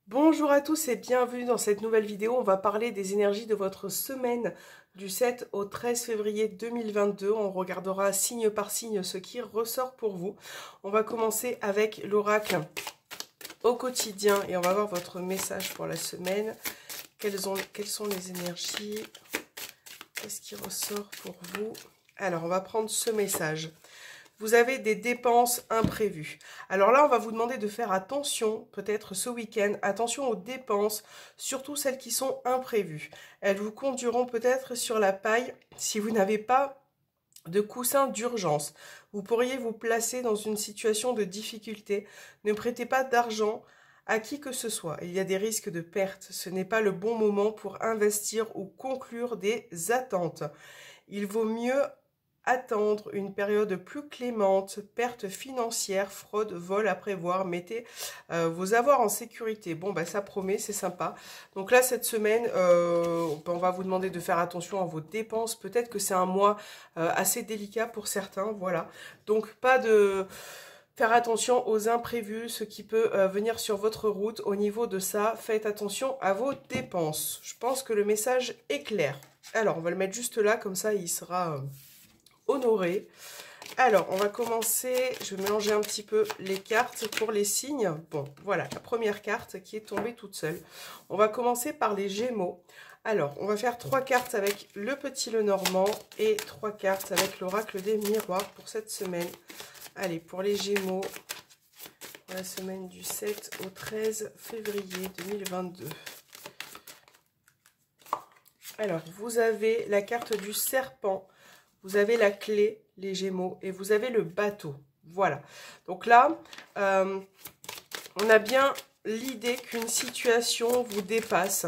Bonjour à tous et bienvenue dans cette nouvelle vidéo. On va parler des énergies de votre semaine du 7 au 13 février 2022. On regardera signe par signe ce qui ressort pour vous. On va commencer avec l'oracle au quotidien et on va voir votre message pour la semaine. Quelles sont les énergies? Qu'est-ce qui ressort pour vous? Alors, on va prendre ce message. Vous avez des dépenses imprévues. Alors là, on va vous demander de faire attention, peut-être ce week-end, attention aux dépenses, surtout celles qui sont imprévues. Elles vous conduiront peut-être sur la paille si vous n'avez pas de coussin d'urgence. Vous pourriez vous placer dans une situation de difficulté. Ne prêtez pas d'argent à qui que ce soit. Il y a des risques de perte. Ce n'est pas le bon moment pour investir ou conclure des attentes. Il vaut mieux attendre une période plus clémente, perte financière, fraude, vol à prévoir, mettez vos avoirs en sécurité. Bon, bah ça promet, c'est sympa. Donc là, cette semaine, on va vous demander de faire attention à vos dépenses. Peut-être que c'est un mois assez délicat pour certains, voilà. Donc pas de... Faire attention aux imprévus, ce qui peut venir sur votre route. Au niveau de ça, faites attention à vos dépenses. Je pense que le message est clair. Alors, on va le mettre juste là, comme ça, il sera... honoré. Alors, on va commencer, je vais mélanger un petit peu les cartes pour les signes. Bon, voilà, la première carte qui est tombée toute seule. On va commencer par les Gémeaux. Alors, on va faire 3 cartes avec le petit Lenormand et 3 cartes avec l'oracle des miroirs pour cette semaine. Allez, pour les Gémeaux, pour la semaine du 7 au 13 février 2022. Alors, vous avez la carte du serpent. Vous avez la clé, les Gémeaux, et vous avez le bateau. Voilà. Donc là, on a bien l'idée qu'une situation vous dépasse,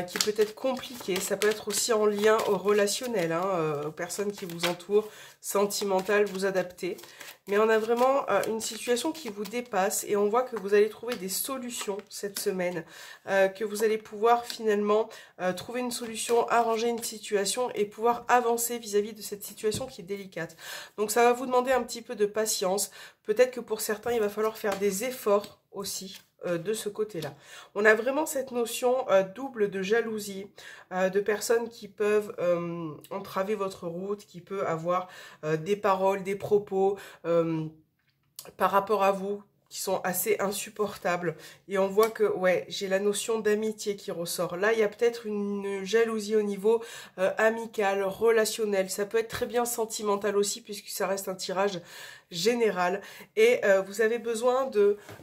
qui peut être compliquée. Ça peut être aussi en lien au relationnel, aux personnes qui vous entourent, sentimental, vous adaptez. Mais on a vraiment une situation qui vous dépasse et on voit que vous allez trouver des solutions cette semaine, que vous allez pouvoir finalement trouver une solution, arranger une situation et pouvoir avancer vis-à-vis de cette situation qui est délicate. Donc ça va vous demander un petit peu de patience. Peut-être que pour certains, il va falloir faire des efforts aussi de ce côté-là. On a vraiment cette notion double de jalousie, de personnes qui peuvent entraver votre route, qui peut avoir des paroles, des propos par rapport à vous qui sont assez insupportables. Et on voit que, ouais, j'ai la notion d'amitié qui ressort. Là, il y a peut-être une jalousie au niveau amical, relationnel. Ça peut être très bien sentimental aussi, puisque ça reste un tirage général. Et vous avez besoin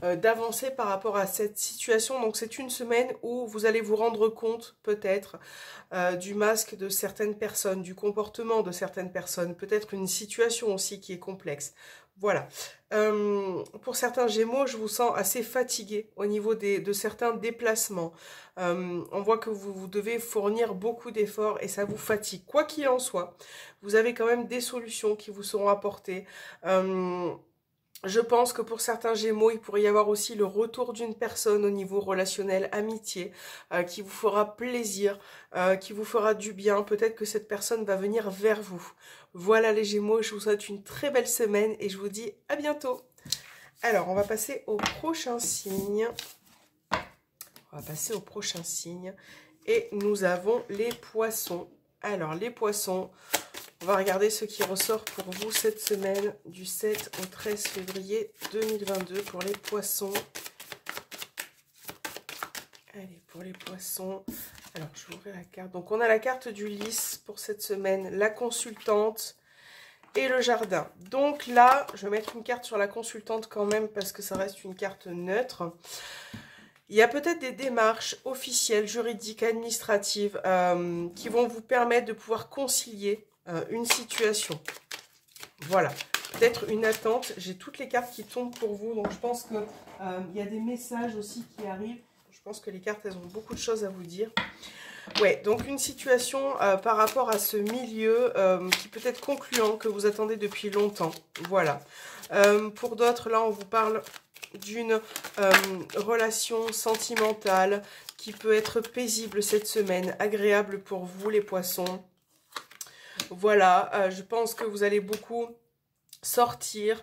d'avancer par rapport à cette situation. Donc, c'est une semaine où vous allez vous rendre compte, peut-être, du masque de certaines personnes, du comportement de certaines personnes. Peut-être une situation aussi qui est complexe. Voilà. Pour certains Gémeaux, je vous sens assez fatigué au niveau de certains déplacements. On voit que vous devez fournir beaucoup d'efforts et ça vous fatigue. Quoi qu'il en soit, vous avez quand même des solutions qui vous seront apportées. Je pense que pour certains Gémeaux, il pourrait y avoir aussi le retour d'une personne au niveau relationnel, amitié, qui vous fera plaisir, qui vous fera du bien. Peut-être que cette personne va venir vers vous. Voilà les Gémeaux, je vous souhaite une très belle semaine et je vous dis à bientôt. Alors, on va passer au prochain signe. Et nous avons les poissons. Alors, les poissons... On va regarder ce qui ressort pour vous cette semaine du 7 au 13 février 2022 pour les poissons. Allez, pour les poissons. Alors, je vais ouvrir la carte. Donc, on a la carte du lys pour cette semaine, la consultante et le jardin. Donc là, je vais mettre une carte sur la consultante quand même parce que ça reste une carte neutre. Il y a peut-être des démarches officielles, juridiques, administratives qui vont vous permettre de pouvoir concilier une situation. Voilà, peut-être une attente. J'ai toutes les cartes qui tombent pour vous, donc je pense que il y a des messages aussi qui arrivent. Je pense que les cartes, elles ont beaucoup de choses à vous dire. Ouais, donc une situation par rapport à ce milieu qui peut être concluant, que vous attendez depuis longtemps. Voilà. Pour d'autres, là, on vous parle d'une relation sentimentale qui peut être paisible cette semaine, agréable pour vous, les poissons. Voilà, je pense que vous allez beaucoup sortir,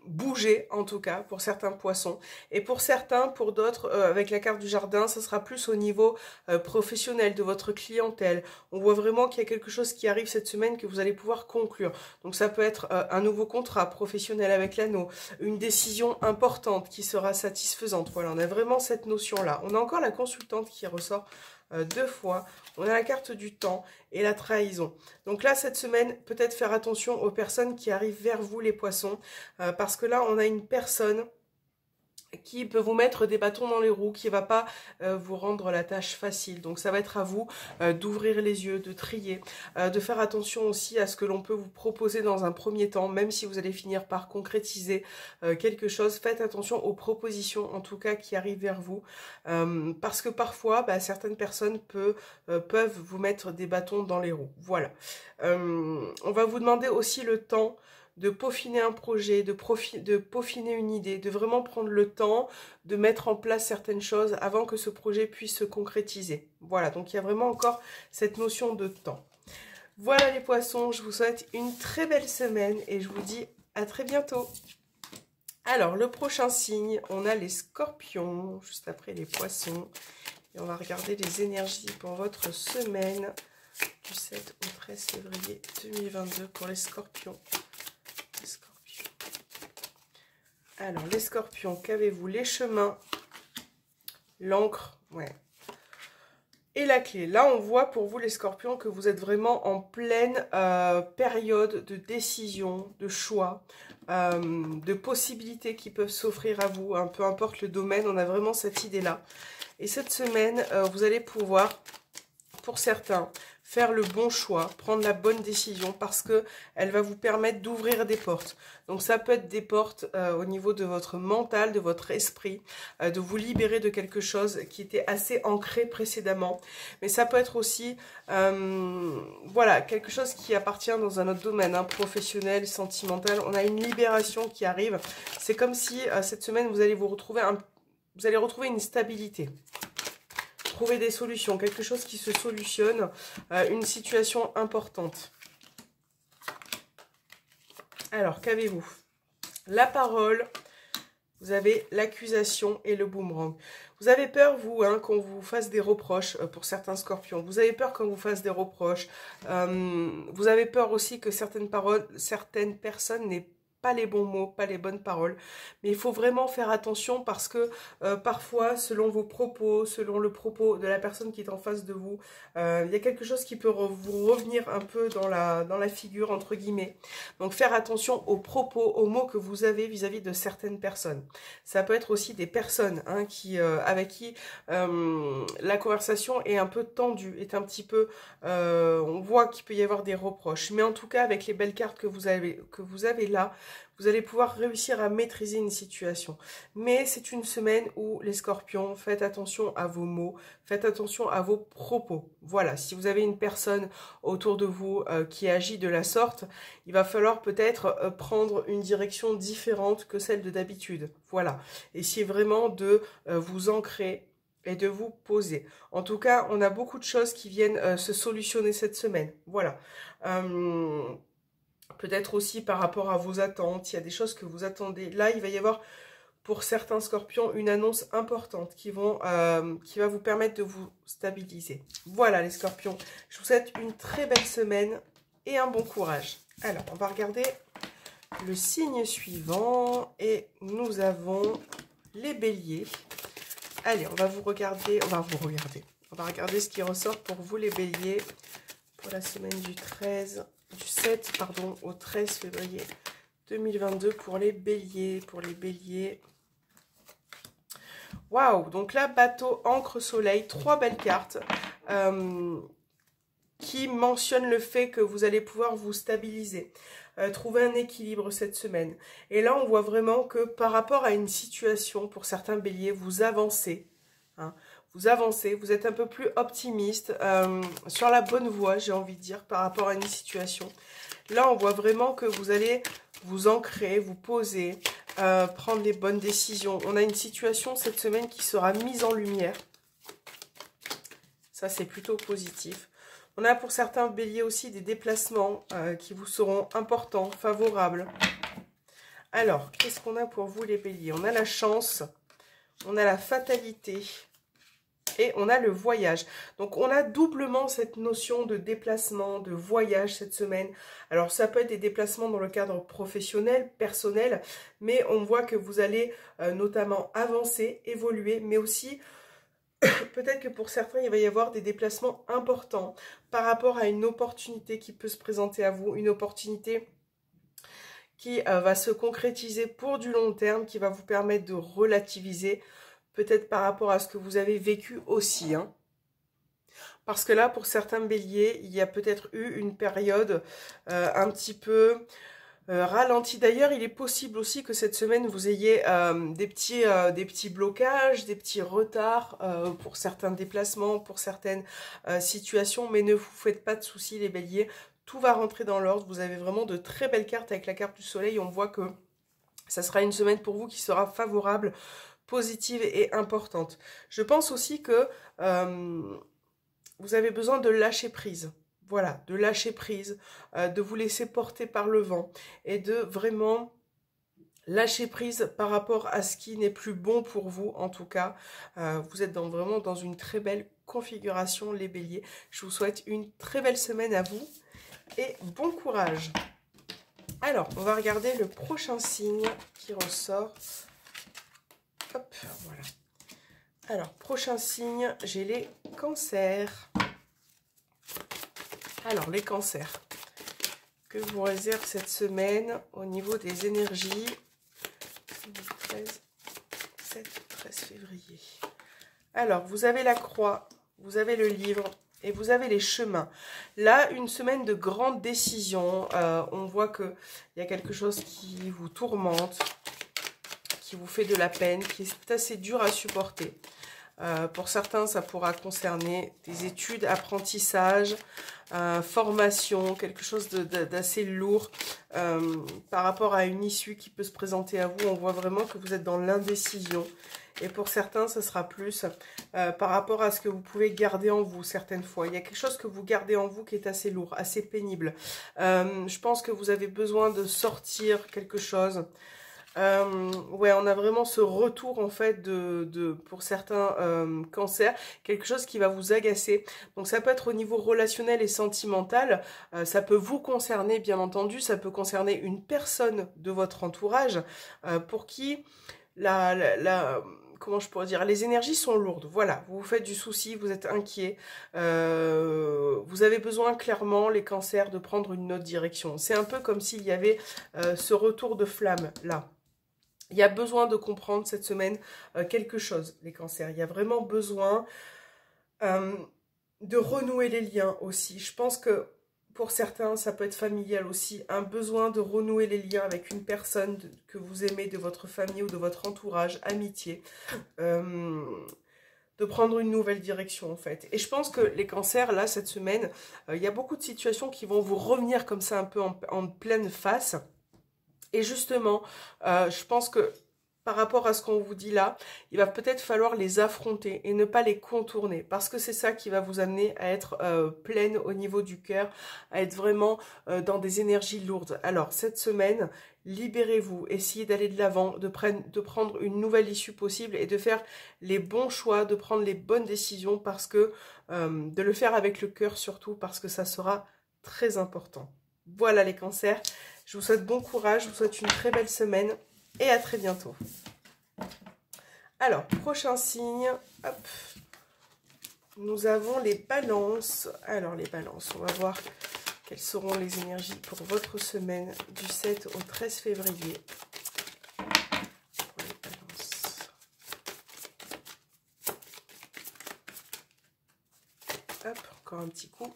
bouger en tout cas pour certains poissons, et pour certains, pour d'autres, avec la carte du jardin, ça sera plus au niveau professionnel de votre clientèle. On voit vraiment qu'il y a quelque chose qui arrive cette semaine que vous allez pouvoir conclure. Donc ça peut être un nouveau contrat professionnel avec l'anneau, une décision importante qui sera satisfaisante. Voilà, on a vraiment cette notion-là. On a encore la consultante qui ressort 2 fois. On a la carte du temps et la trahison. Donc là, cette semaine, peut-être faire attention aux personnes qui arrivent vers vous, les poissons, parce que là, on a une personne qui peut vous mettre des bâtons dans les roues, qui ne va pas vous rendre la tâche facile. Donc ça va être à vous d'ouvrir les yeux, de trier, de faire attention aussi à ce que l'on peut vous proposer dans un premier temps, même si vous allez finir par concrétiser quelque chose. Faites attention aux propositions, en tout cas, qui arrivent vers vous, parce que parfois, certaines personnes peuvent vous mettre des bâtons dans les roues. Voilà. On va vous demander aussi le temps de peaufiner un projet, de peaufiner une idée, de vraiment prendre le temps de mettre en place certaines choses avant que ce projet puisse se concrétiser. Voilà, donc il y a vraiment encore cette notion de temps. Voilà les poissons, je vous souhaite une très belle semaine et je vous dis à très bientôt. Alors, le prochain signe, on a les scorpions, juste après les poissons. Et on va regarder les énergies pour votre semaine du 7 au 13 février 2022 pour les scorpions. Alors, les scorpions, qu'avez-vous? Les chemins, l'encre, ouais. Et la clé. Là, on voit pour vous, les scorpions, que vous êtes vraiment en pleine période de décision, de choix, de possibilités qui peuvent s'offrir à vous, hein, peu importe le domaine, on a vraiment cette idée-là. Et cette semaine, vous allez pouvoir, pour certains, faire le bon choix, prendre la bonne décision parce que elle va vous permettre d'ouvrir des portes. Donc ça peut être des portes au niveau de votre mental, de votre esprit, de vous libérer de quelque chose qui était assez ancré précédemment. Mais ça peut être aussi voilà, quelque chose qui appartient dans un autre domaine, hein, professionnel, sentimental. On a une libération qui arrive. C'est comme si cette semaine vous allez retrouver une stabilité. Trouver des solutions, quelque chose qui se solutionne, une situation importante. Alors, qu'avez-vous? La parole, vous avez l'accusation et le boomerang. Vous avez peur, vous, hein, qu'on vous fasse des reproches pour certains scorpions. Vous avez peur qu'on vous fasse des reproches. Vous avez peur aussi que certaines personnes n'aient pas les bons mots, pas les bonnes paroles. Mais il faut vraiment faire attention parce que parfois, selon vos propos, selon le propos de la personne qui est en face de vous, il y a quelque chose qui peut vous revenir un peu dans la figure, entre guillemets. Donc, faire attention aux propos, aux mots que vous avez vis-à-vis de certaines personnes. Ça peut être aussi des personnes, hein, avec qui la conversation est un peu tendue, est un petit peu... on voit qu'il peut y avoir des reproches. Mais en tout cas, avec les belles cartes que vous avez là, vous allez pouvoir réussir à maîtriser une situation. Mais c'est une semaine où les scorpions, faites attention à vos mots, faites attention à vos propos. Voilà, si vous avez une personne autour de vous qui agit de la sorte, il va falloir peut-être prendre une direction différente que celle de d'habitude. Voilà, essayez vraiment de vous ancrer et de vous poser. En tout cas, on a beaucoup de choses qui viennent se solutionner cette semaine. Voilà. Peut-être aussi par rapport à vos attentes, il y a des choses que vous attendez. Là, il va y avoir pour certains scorpions une annonce importante qui va vous permettre de vous stabiliser. Voilà les scorpions, je vous souhaite une très belle semaine et un bon courage. Alors, on va regarder le signe suivant et nous avons les béliers. Allez, on va regarder ce qui ressort pour vous les béliers pour la semaine du 7 au 13 février 2022 pour les béliers. Waouh, donc là, bateau, encre, soleil, 3 belles cartes qui mentionnent le fait que vous allez pouvoir vous stabiliser, trouver un équilibre cette semaine. Et là, on voit vraiment que par rapport à une situation, pour certains béliers, vous avancez, hein, vous avancez, vous êtes un peu plus optimiste, sur la bonne voie, j'ai envie de dire, par rapport à une situation. Là, on voit vraiment que vous allez vous ancrer, vous poser, prendre les bonnes décisions. On a une situation cette semaine qui sera mise en lumière. Ça, c'est plutôt positif. On a pour certains béliers aussi des déplacements qui vous seront importants, favorables. Alors, qu'est-ce qu'on a pour vous les béliers? On a la chance, on a la fatalité et on a le voyage. Donc, on a doublement cette notion de déplacement, de voyage cette semaine. Alors, ça peut être des déplacements dans le cadre professionnel, personnel, mais on voit que vous allez notamment avancer, évoluer, mais aussi... Peut-être que pour certains, il va y avoir des déplacements importants par rapport à une opportunité qui peut se présenter à vous, une opportunité qui va se concrétiser pour du long terme, qui va vous permettre de relativiser, peut-être par rapport à ce que vous avez vécu aussi. Hein. Parce que là, pour certains béliers, il y a peut-être eu une période un petit peu... ralenti. D'ailleurs, il est possible aussi que cette semaine, vous ayez des petits blocages, des petits retards pour certains déplacements, pour certaines situations, mais ne vous faites pas de soucis les béliers, tout va rentrer dans l'ordre. Vous avez vraiment de très belles cartes avec la carte du soleil. On voit que ça sera une semaine pour vous qui sera favorable, positive et importante. Je pense aussi que vous avez besoin de lâcher prise. Voilà, de lâcher prise, de vous laisser porter par le vent et de vraiment lâcher prise par rapport à ce qui n'est plus bon pour vous en tout cas. Vous êtes vraiment dans une très belle configuration les béliers. Je vous souhaite une très belle semaine à vous et bon courage. Alors, on va regarder le prochain signe qui ressort. Hop, voilà. Alors, prochain signe, j'ai les cancers. Alors, les cancers, que vous réserve cette semaine au niveau des énergies 13 février. Alors, vous avez la croix, vous avez le livre et vous avez les chemins. Là, une semaine de grandes décisions. On voit qu'il y a quelque chose qui vous tourmente, qui vous fait de la peine, qui est assez dur à supporter. Pour certains, ça pourra concerner des études, apprentissage, formation, quelque chose d'assez lourd par rapport à une issue qui peut se présenter à vous. On voit vraiment que vous êtes dans l'indécision. Et pour certains, ce sera plus par rapport à ce que vous pouvez garder en vous certaines fois. Il y a quelque chose que vous gardez en vous qui est assez lourd, assez pénible. Je pense que vous avez besoin de sortir quelque chose. Ouais, on a vraiment ce retour en fait pour certains cancers, quelque chose qui va vous agacer. Donc ça peut être au niveau relationnel et sentimental, ça peut vous concerner bien entendu, ça peut concerner une personne de votre entourage pour qui comment je pourrais dire, les énergies sont lourdes. Voilà, vous vous faites du souci, vous êtes inquiet, vous avez besoin clairement, les cancers, de prendre une autre direction. C'est un peu comme s'il y avait ce retour de flamme là. Il y a besoin de comprendre cette semaine quelque chose, les cancers. Il y a vraiment besoin de renouer les liens aussi. Je pense que pour certains, ça peut être familial aussi. Un besoin de renouer les liens avec une personne que vous aimez, de votre famille ou de votre entourage, amitié. De prendre une nouvelle direction en fait. Et je pense que les cancers, là, cette semaine, il y a beaucoup de situations qui vont vous revenir comme ça un peu en pleine face. Et justement, je pense que par rapport à ce qu'on vous dit là, il va peut-être falloir les affronter et ne pas les contourner. Parce que c'est ça qui va vous amener à être pleine au niveau du cœur, à être vraiment dans des énergies lourdes. Alors, cette semaine, libérez-vous, essayez d'aller de l'avant, de prendre une nouvelle issue possible et de faire les bons choix, de prendre les bonnes décisions parce que, de le faire avec le cœur surtout, parce que ça sera très important. Voilà les cancers. Je vous souhaite bon courage, je vous souhaite une très belle semaine et à très bientôt. Alors, prochain signe, hop, nous avons les balances. Alors, les balances, on va voir quelles seront les énergies pour votre semaine du 7 au 13 février. Pour les balances. Hop, encore un petit coup.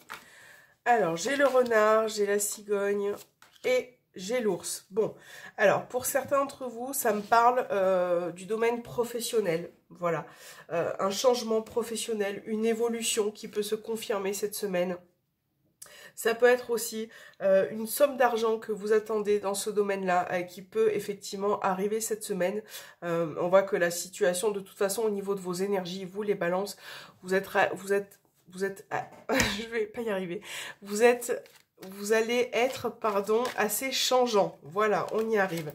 Alors, j'ai le renard, j'ai la cigogne et j'ai l'ours. Bon, alors, pour certains d'entre vous, ça me parle du domaine professionnel. Voilà, un changement professionnel, une évolution qui peut se confirmer cette semaine. Ça peut être aussi une somme d'argent que vous attendez dans ce domaine-là, qui peut effectivement arriver cette semaine. On voit que la situation, de toute façon, au niveau de vos énergies, vous, les balances, vous êtes je vais pas y arriver. Vous allez être, pardon, assez changeant. Voilà, on y arrive.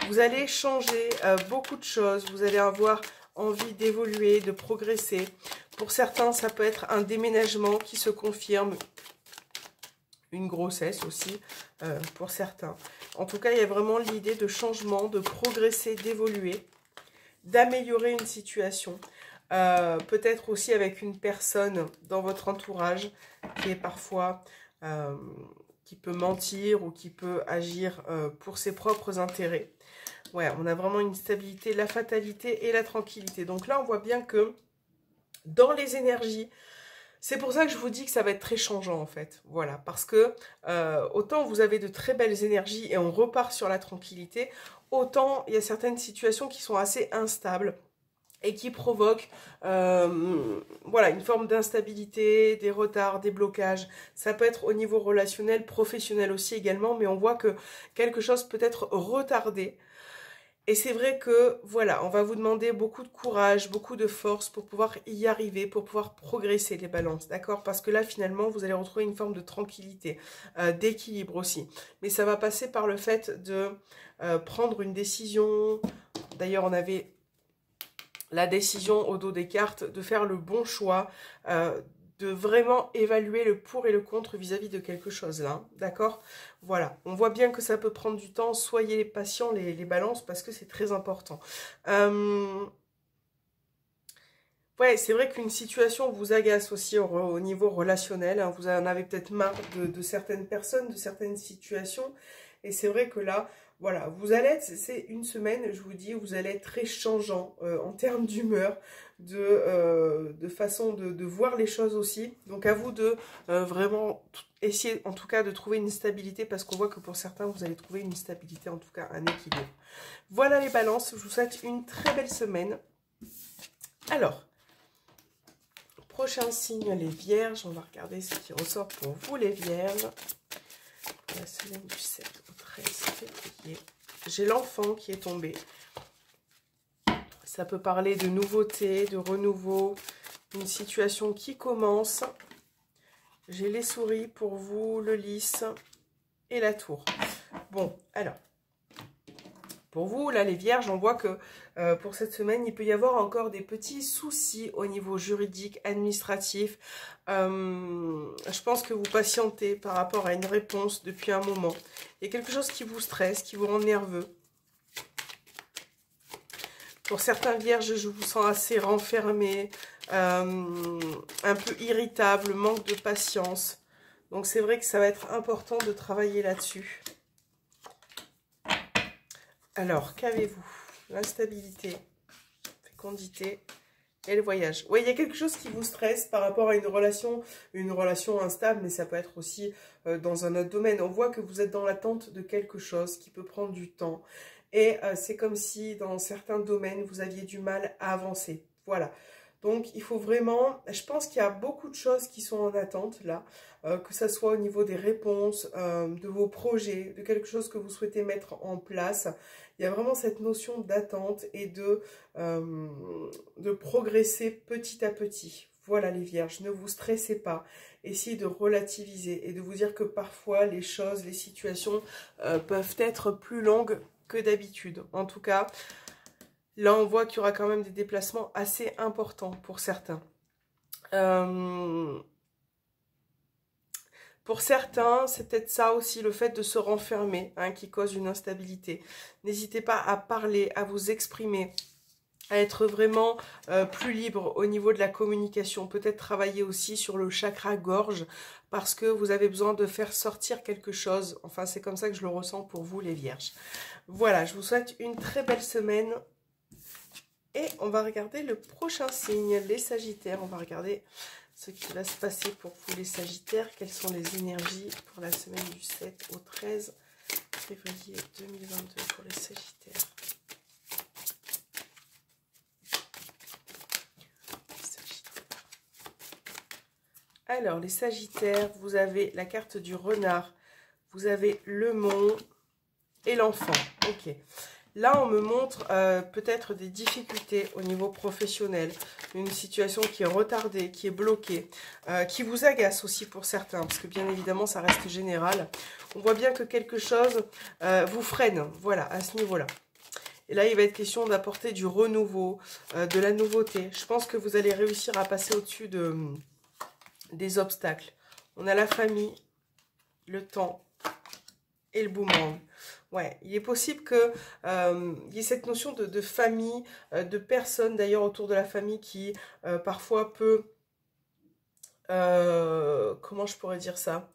Vous allez changer beaucoup de choses. Vous allez avoir envie d'évoluer, de progresser. Pour certains, ça peut être un déménagement qui se confirme. Une grossesse aussi, pour certains. En tout cas, il y a vraiment l'idée de changement, de progresser, d'évoluer, d'améliorer une situation. Peut-être aussi avec une personne dans votre entourage qui est parfois, qui peut mentir ou qui peut agir pour ses propres intérêts. Ouais, on a vraiment une stabilité, la fatalité et la tranquillité. Donc là, on voit bien que dans les énergies, c'est pour ça que je vous dis que ça va être très changeant en fait. Voilà, parce que autant vous avez de très belles énergies et on repart sur la tranquillité, autant il y a certaines situations qui sont assez instables et qui provoquent voilà, une forme d'instabilité, des retards, des blocages. Ça peut être au niveau relationnel, professionnel aussi également, mais on voit que quelque chose peut être retardé. Et c'est vrai que, voilà, on va vous demander beaucoup de courage, beaucoup de force pour pouvoir y arriver, pour pouvoir progresser les balances, d'accord? Parce que là, finalement, vous allez retrouver une forme de tranquillité, d'équilibre aussi. Mais ça va passer par le fait de prendre une décision. D'ailleurs, on avait la décision au dos des cartes, de faire le bon choix, de vraiment évaluer le pour et le contre vis-à-vis de quelque chose là, d'accord? Voilà, on voit bien que ça peut prendre du temps, soyez patients les balances parce que c'est très important. Ouais, c'est vrai qu'une situation vous agace aussi au niveau relationnel, hein, vous en avez peut-être marre de certaines personnes, de certaines situations, et c'est vrai que là, voilà, vous allez être, c'est une semaine, je vous dis, où vous allez être très changeant en termes d'humeur, de façon de voir les choses aussi. Donc à vous de vraiment essayer en tout cas de trouver une stabilité, parce qu'on voit que pour certains, vous allez trouver une stabilité, en tout cas un équilibre. Voilà les balances, je vous souhaite une très belle semaine. Alors, prochain signe, les vierges. On va regarder ce qui ressort pour vous, les vierges. Pour la semaine du 7 au 13 février. J'ai l'enfant qui est tombé. Ça peut parler de nouveauté, de renouveau, une situation qui commence. J'ai les souris pour vous, le lys et la tour. Bon, alors, pour vous, là, les vierges, on voit que pour cette semaine, il peut y avoir encore des petits soucis au niveau juridique, administratif. Je pense que vous patientez par rapport à une réponse depuis un moment. Il y a quelque chose qui vous stresse, qui vous rend nerveux. Pour certains vierges, je vous sens assez renfermé, un peu irritable, manque de patience. Donc c'est vrai que ça va être important de travailler là-dessus. Alors, qu'avez-vous? L'instabilité, fécondité et le voyage. Oui, il y a quelque chose qui vous stresse par rapport à une relation instable, mais ça peut être aussi dans un autre domaine. On voit que vous êtes dans l'attente de quelque chose qui peut prendre du temps. Et c'est comme si dans certains domaines, vous aviez du mal à avancer. Voilà. Donc, il faut vraiment... Je pense qu'il y a beaucoup de choses qui sont en attente, là. Que ça soit au niveau des réponses, de vos projets, de quelque chose que vous souhaitez mettre en place. Il y a vraiment cette notion d'attente et de progresser petit à petit. Voilà les vierges, ne vous stressez pas. Essayez de relativiser et de vous dire que parfois les choses, les situations peuvent être plus longues que d'habitude. En tout cas, là on voit qu'il y aura quand même des déplacements assez importants pour certains. Pour certains, c'est peut-être ça aussi, le fait de se renfermer, hein, qui cause une instabilité. N'hésitez pas à parler, à vous exprimer, à être vraiment plus libre au niveau de la communication. Peut-être travailler aussi sur le chakra gorge, parce que vous avez besoin de faire sortir quelque chose. Enfin, c'est comme ça que je le ressens pour vous, les vierges. Voilà, je vous souhaite une très belle semaine. Et on va regarder le prochain signe, les sagittaires. On va regarder ce qui va se passer pour vous, les sagittaires. Quelles sont les énergies pour la semaine du 7 au 13 février 2022 pour les sagittaires. Alors, les sagittaires, vous avez la carte du renard, vous avez le mont et l'enfant. Ok. Là, on me montre peut-être des difficultés au niveau professionnel, une situation qui est retardée, qui est bloquée, qui vous agace aussi pour certains, parce que bien évidemment, ça reste général. On voit bien que quelque chose vous freine, voilà, à ce niveau-là. Et là, il va être question d'apporter du renouveau, de la nouveauté. Je pense que vous allez réussir à passer au-dessus des obstacles. On a la famille, le temps et le boomerang. Ouais, il est possible que il y ait cette notion de famille, de personnes d'ailleurs autour de la famille qui parfois peut, comment je pourrais dire ça,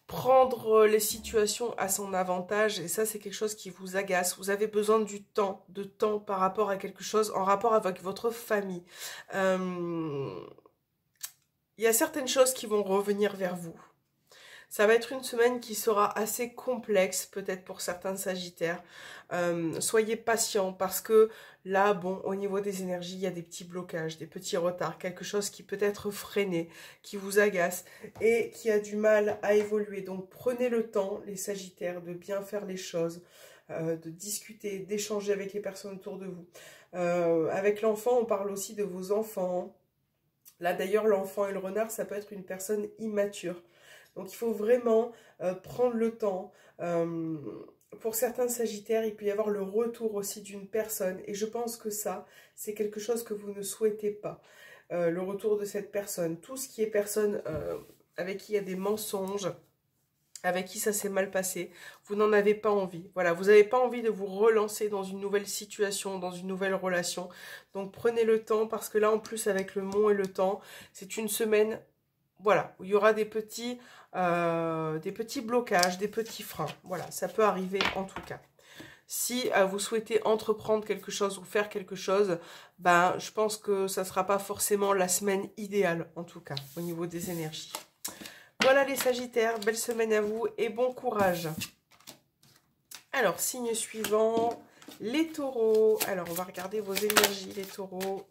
prendre les situations à son avantage, et ça c'est quelque chose qui vous agace. Vous avez besoin de temps par rapport à quelque chose, en rapport avec votre famille. Il y a certaines choses qui vont revenir vers vous. Ça va être une semaine qui sera assez complexe, peut-être pour certains sagittaires. Soyez patients parce que là, bon, au niveau des énergies, il y a des petits blocages, des petits retards, quelque chose qui peut être freiné, qui vous agace et qui a du mal à évoluer. Donc prenez le temps, les sagittaires, de bien faire les choses, de discuter, d'échanger avec les personnes autour de vous. Avec l'enfant, on parle aussi de vos enfants. Là, d'ailleurs, l'enfant et le renard, ça peut être une personne immature. Donc, il faut vraiment prendre le temps. Pour certains sagittaires, il peut y avoir le retour aussi d'une personne. Et je pense que ça, c'est quelque chose que vous ne souhaitez pas. Le retour de cette personne. Tout ce qui est personne avec qui il y a des mensonges, avec qui ça s'est mal passé, vous n'en avez pas envie. Voilà, vous n'avez pas envie de vous relancer dans une nouvelle situation, dans une nouvelle relation. Donc, prenez le temps parce que là, en plus, avec le mont et le temps, c'est une semaine... Voilà, où il y aura des petits blocages, des petits freins. Voilà, ça peut arriver en tout cas. Si vous souhaitez entreprendre quelque chose ou faire quelque chose, ben, je pense que ça ne sera pas forcément la semaine idéale, en tout cas, au niveau des énergies. Voilà les sagittaires, belle semaine à vous et bon courage. Alors, signe suivant, les taureaux. Alors, on va regarder vos énergies, les taureaux,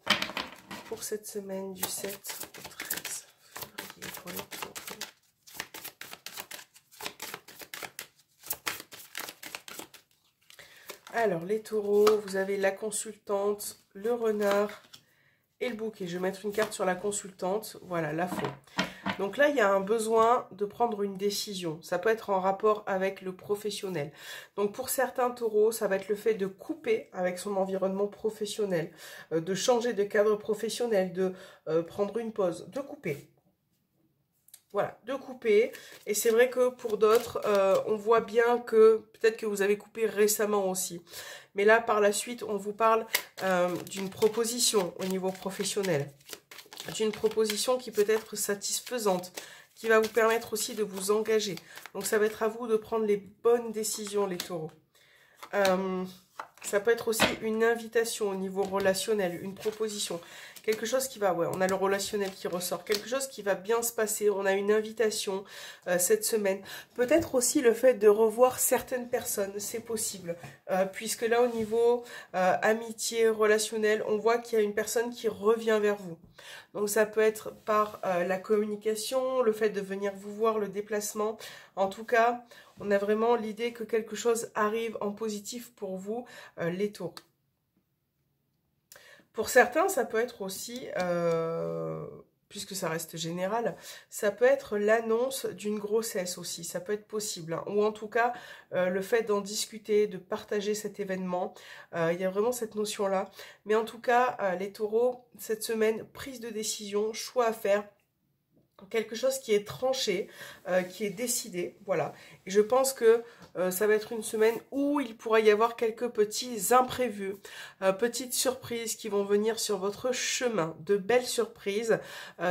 pour cette semaine du 7 au 13 février pour les taureaux. Alors, les taureaux, vous avez la consultante, le renard et le bouquet. Je vais mettre une carte sur la consultante. Voilà, la faux. Donc là, il y a un besoin de prendre une décision. Ça peut être en rapport avec le professionnel. Donc pour certains taureaux, ça va être le fait de couper avec son environnement professionnel, de changer de cadre professionnel, de prendre une pause, de couper. Voilà, de couper. Et c'est vrai que pour d'autres, on voit bien que peut-être que vous avez coupé récemment aussi. Mais là, par la suite, on vous parle d'une proposition au niveau professionnel. D'une proposition qui peut être satisfaisante, qui va vous permettre aussi de vous engager. Donc ça va être à vous de prendre les bonnes décisions, les taureaux. Ça peut être aussi une invitation au niveau relationnel, une proposition. Quelque chose qui va, ouais, on a le relationnel qui ressort. Quelque chose qui va bien se passer. On a une invitation cette semaine. Peut-être aussi le fait de revoir certaines personnes, c'est possible. Puisque là, au niveau amitié, relationnel, on voit qu'il y a une personne qui revient vers vous. Donc ça peut être par la communication, le fait de venir vous voir, le déplacement. En tout cas, on a vraiment l'idée que quelque chose arrive en positif pour vous, les taureaux. Pour certains, ça peut être aussi, puisque ça reste général, ça peut être l'annonce d'une grossesse aussi, ça peut être possible. Hein. Ou en tout cas, le fait d'en discuter, de partager cet événement, il y a vraiment cette notion-là. Mais en tout cas, les taureaux, cette semaine, prise de décision, choix à faire, quelque chose qui est tranché, qui est décidé, voilà. Et je pense que ça va être une semaine où il pourra y avoir quelques petits imprévus, petites surprises qui vont venir sur votre chemin, de belles surprises,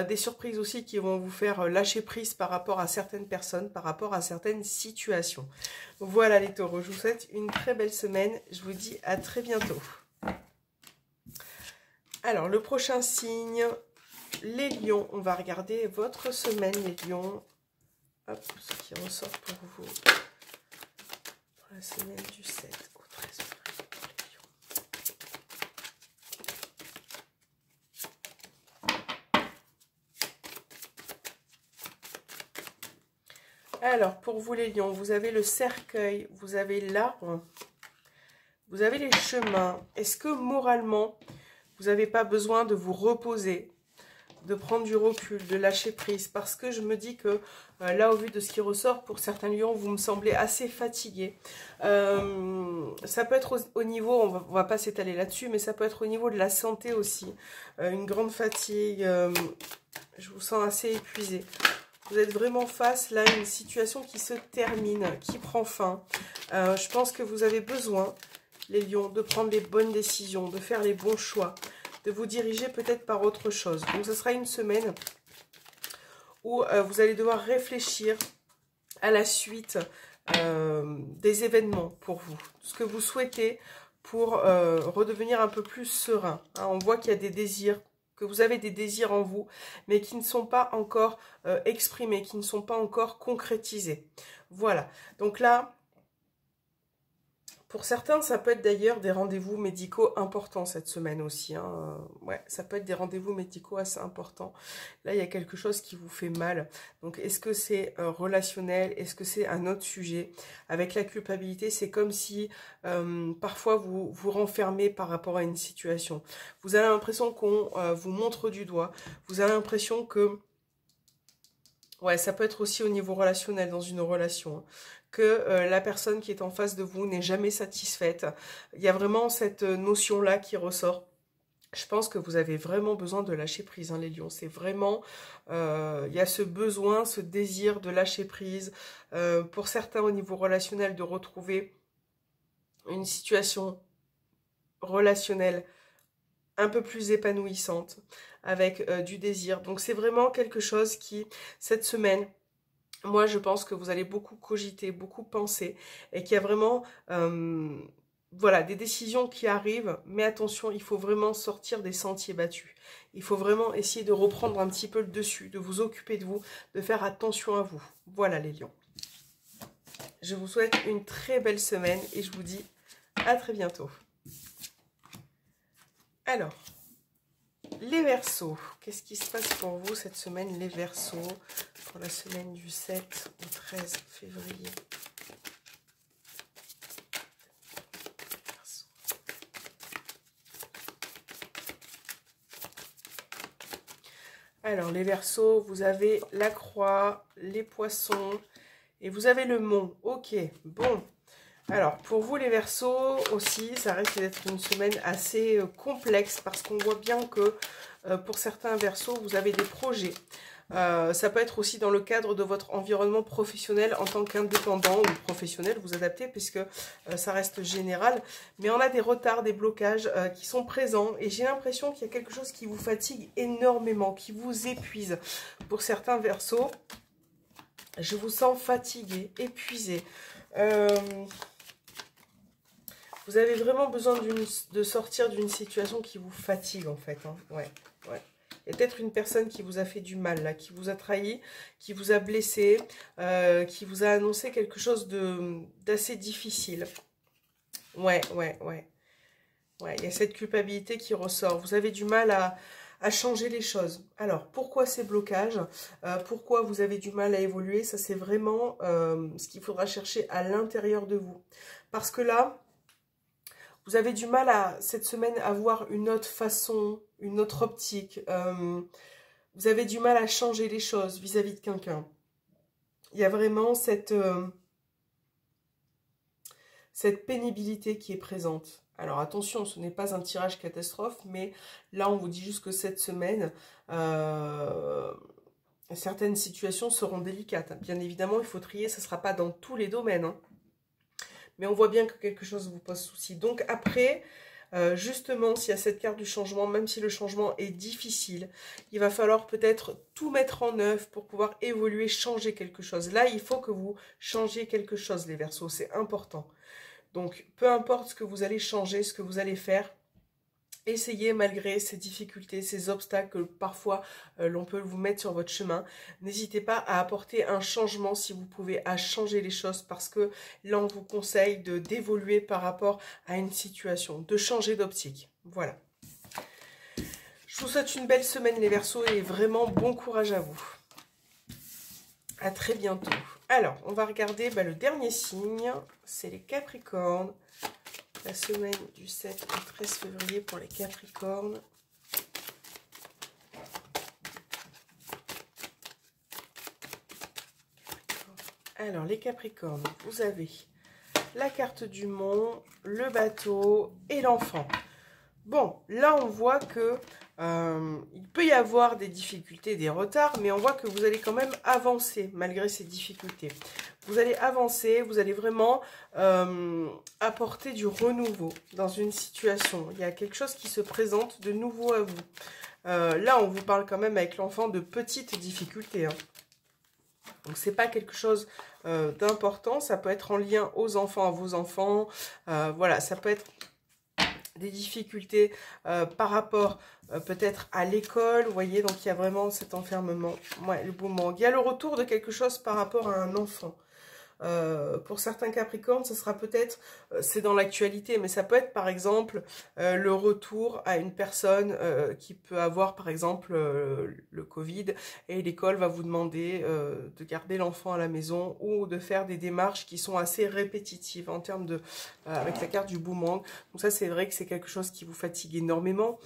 des surprises aussi qui vont vous faire lâcher prise par rapport à certaines personnes, par rapport à certaines situations. Voilà les taureaux, je vous souhaite une très belle semaine, je vous dis à très bientôt. Alors, le prochain signe... Les lions, on va regarder votre semaine, les lions. Hop, ce qui ressort pour vous. Pour la semaine du 7 au 13 février pour les lions. Alors, pour vous les lions, vous avez le cercueil, vous avez l'arbre, vous avez les chemins. Est-ce que moralement, vous n'avez pas besoin de vous reposer, de prendre du recul, de lâcher prise? Parce que je me dis que là, au vu de ce qui ressort, pour certains lions, vous me semblez assez fatigués. Ça peut être au niveau, on va pas s'étaler là-dessus, mais ça peut être au niveau de la santé aussi. Une grande fatigue, je vous sens assez épuisé. Vous êtes vraiment face là à une situation qui se termine, qui prend fin. Je pense que vous avez besoin, les lions, de prendre les bonnes décisions, de faire les bons choix, de vous diriger peut-être par autre chose. Donc ce sera une semaine où vous allez devoir réfléchir à la suite des événements pour vous. Ce que vous souhaitez pour redevenir un peu plus serein. Hein, on voit qu'il y a des désirs, que vous avez des désirs en vous, mais qui ne sont pas encore exprimés, qui ne sont pas encore concrétisés. Voilà. Donc là, pour certains, ça peut être d'ailleurs des rendez-vous médicaux importants cette semaine aussi. Hein. Ouais, ça peut être des rendez-vous médicaux assez importants. Là, il y a quelque chose qui vous fait mal. Donc, est-ce que c'est relationnel? Est-ce que c'est un autre sujet? Avec la culpabilité, c'est comme si parfois vous vous renfermez par rapport à une situation. Vous avez l'impression qu'on vous montre du doigt. Vous avez l'impression que... Ouais, ça peut être aussi au niveau relationnel, dans une relation. Hein, que la personne qui est en face de vous n'est jamais satisfaite. Il y a vraiment cette notion-là qui ressort. Je pense que vous avez vraiment besoin de lâcher prise, hein, les lions. C'est vraiment... il y a ce besoin, ce désir de lâcher prise. Pour certains, au niveau relationnel, de retrouver une situation relationnelle un peu plus épanouissante, avec du désir. Donc c'est vraiment quelque chose qui, cette semaine... Moi, je pense que vous allez beaucoup cogiter, beaucoup penser, et qu'il y a vraiment, voilà, des décisions qui arrivent. Mais attention, il faut vraiment sortir des sentiers battus. Il faut vraiment essayer de reprendre un petit peu le dessus, de vous occuper de vous, de faire attention à vous. Voilà les lions. Je vous souhaite une très belle semaine et je vous dis à très bientôt. Alors, les Verseaux, qu'est-ce qui se passe pour vous cette semaine, les Verseaux, pour la semaine du 7 au 13 février? Alors, les Verseaux, vous avez la croix, les poissons et vous avez le mont. Ok, bon. Alors, pour vous, les Verseaux aussi, ça risque d'être une semaine assez complexe parce qu'on voit bien que pour certains Verseaux, vous avez des projets. Ça peut être aussi dans le cadre de votre environnement professionnel en tant qu'indépendant ou professionnel, vous adaptez puisque ça reste général. Mais on a des retards, des blocages qui sont présents et j'ai l'impression qu'il y a quelque chose qui vous fatigue énormément, qui vous épuise. Pour certains Verseaux, je vous sens fatigué, épuisé. Vous avez vraiment besoin de sortir d'une situation qui vous fatigue en fait. Hein. Ouais. Il y a peut-être une personne qui vous a fait du mal, là, qui vous a trahi, qui vous a blessé, qui vous a annoncé quelque chose d'assez difficile. Ouais, il y a cette culpabilité qui ressort. Vous avez du mal à changer les choses. Alors, pourquoi ces blocages? Pourquoi vous avez du mal à évoluer? Ça, c'est vraiment ce qu'il faudra chercher à l'intérieur de vous. Parce que là... Vous avez du mal cette semaine à voir une autre façon, une autre optique. Vous avez du mal à changer les choses vis-à-vis de quelqu'un. Il y a vraiment cette pénibilité qui est présente. Alors attention, ce n'est pas un tirage catastrophe, mais là on vous dit juste que cette semaine, certaines situations seront délicates. Bien évidemment, il faut trier, ce ne sera pas dans tous les domaines, hein. Mais on voit bien que quelque chose vous pose souci. Donc après, justement, s'il y a cette carte du changement, même si le changement est difficile, il va falloir peut-être tout mettre en œuvre pour pouvoir évoluer, changer quelque chose. Là, il faut que vous changiez quelque chose, les Verseaux, c'est important. Donc, peu importe ce que vous allez changer, ce que vous allez faire, essayez malgré ces difficultés, ces obstacles que parfois l'on peut vous mettre sur votre chemin. N'hésitez pas à apporter un changement si vous pouvez, à changer les choses parce que là on vous conseille d'évoluer par rapport à une situation, de changer d'optique. Voilà. Je vous souhaite une belle semaine les Verseaux et vraiment bon courage à vous. À très bientôt. Alors, on va regarder le dernier signe, c'est les Capricornes. la semaine du 7 au 13 février pour les Capricornes. Alors, les Capricornes, vous avez la carte du mont, le bateau et l'enfant. Bon, là, on voit que il peut y avoir des difficultés, des retards, mais on voit que vous allez quand même avancer malgré ces difficultés. Vous allez avancer, vous allez vraiment apporter du renouveau dans une situation. Il y a quelque chose qui se présente de nouveau à vous. Là, on vous parle quand même avec l'enfant de petites difficultés, hein. Donc, c'est pas quelque chose d'important. Ça peut être en lien aux enfants, à vos enfants. Voilà, ça peut être des difficultés par rapport peut-être à l'école. Vous voyez, donc il y a vraiment cet enfermement. Ouais, le boomerang. Il y a le retour de quelque chose par rapport à un enfant. Pour certains Capricornes, ce sera peut-être, c'est dans l'actualité, mais ça peut être par exemple le retour à une personne qui peut avoir par exemple le Covid et l'école va vous demander de garder l'enfant à la maison ou de faire des démarches qui sont assez répétitives en termes de, avec la carte du boomerang. Donc ça c'est vrai que c'est quelque chose qui vous fatigue énormément.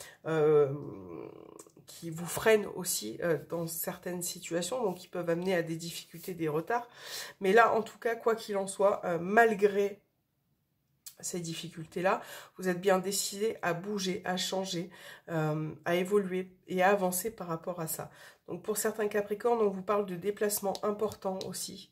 Qui vous freinent aussi dans certaines situations, donc qui peuvent amener à des difficultés, des retards. Mais là, en tout cas, quoi qu'il en soit, malgré ces difficultés-là, vous êtes bien décidé à bouger, à changer, à évoluer et à avancer par rapport à ça. Donc pour certains Capricornes, on vous parle de déplacements importants aussi.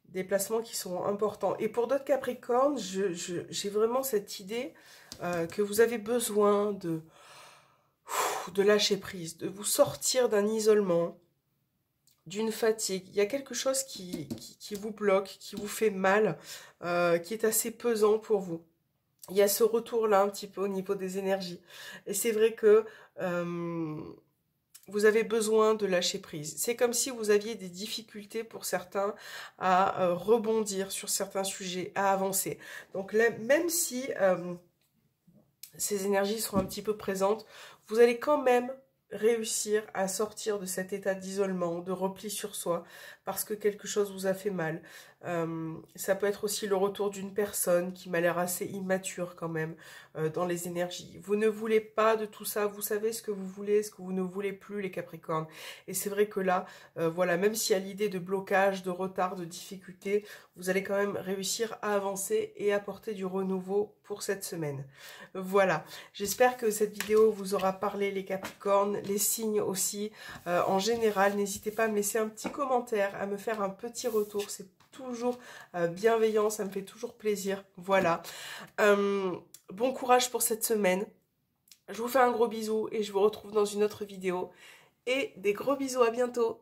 Déplacements qui sont importants. Et pour d'autres Capricornes, j'ai vraiment cette idée que vous avez besoin de lâcher prise, de vous sortir d'un isolement, d'une fatigue. Il y a quelque chose qui vous bloque, qui vous fait mal, qui est assez pesant pour vous. Il y a ce retour-là un petit peu au niveau des énergies. Et c'est vrai que vous avez besoin de lâcher prise. C'est comme si vous aviez des difficultés pour certains à rebondir sur certains sujets, à avancer. Donc là, même si ces énergies seront un petit peu présentes, vous allez quand même réussir à sortir de cet état d'isolement, de repli sur soi, parce que quelque chose vous a fait mal. Ça peut être aussi le retour d'une personne qui m'a l'air assez immature quand même dans les énergies. Vous ne voulez pas de tout ça, vous savez ce que vous voulez, ce que vous ne voulez plus les Capricornes. Et c'est vrai que là, voilà, même s'il y a l'idée de blocage, de retard, de difficulté, vous allez quand même réussir à avancer et apporter du renouveau pour cette semaine. Voilà, j'espère que cette vidéo vous aura parlé les Capricornes, les signes aussi. En général, n'hésitez pas à me laisser un petit commentaire, à me faire un petit retour, c'est toujours bienveillant, ça me fait toujours plaisir. Voilà, bon courage pour cette semaine. Je vous fais un gros bisou et je vous retrouve dans une autre vidéo. Et des gros bisous, à bientôt.